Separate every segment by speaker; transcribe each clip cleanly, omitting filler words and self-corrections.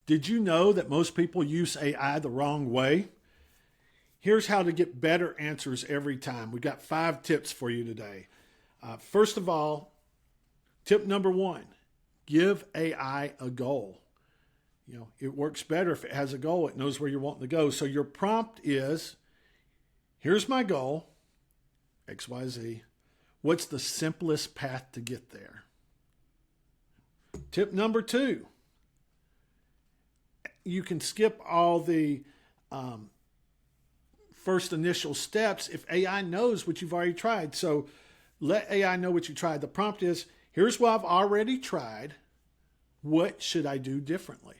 Speaker 1: Did you know that most people use AI the wrong way? Here's how to get better answers every time. We've got 5 tips for you today. First of all, tip number 1, give AI a goal. It works better if it has a goal. It knows where you're wanting to go. So your prompt is, here's my goal, XYZ. What's the simplest path to get there? Tip number 2, you can skip all the first initial steps if AI knows what you've already tried. So let AI know what you tried. The prompt is, here's what I've already tried. What should I do differently?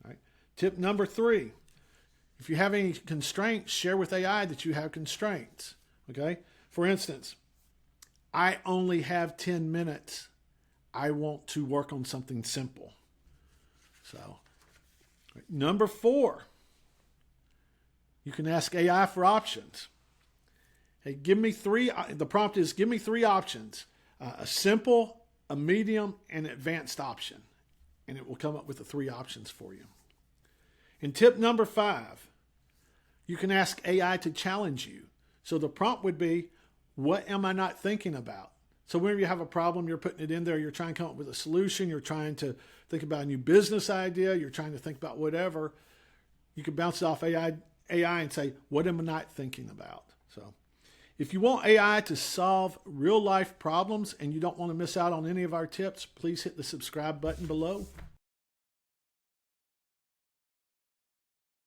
Speaker 1: All right. Tip number 3, if you have any constraints, share with AI that you have constraints. Okay. For instance, I only have 10 minutes. I want to work on something simple. So, number 4, you can ask AI for options. Hey, give me 3. The prompt is, give me 3 options: a simple, a medium, and an advanced option. And it will come up with the 3 options for you. And tip number 5, you can ask AI to challenge you. So the prompt would be, what am I not thinking about? So whenever you have a problem, you're putting it in there, you're trying to come up with a solution, you're trying to think about a new business idea, you're trying to think about whatever, you can bounce it off AI and say, what am I not thinking about? So if you want AI to solve real life problems and you don't want to miss out on any of our tips, please hit the subscribe button below.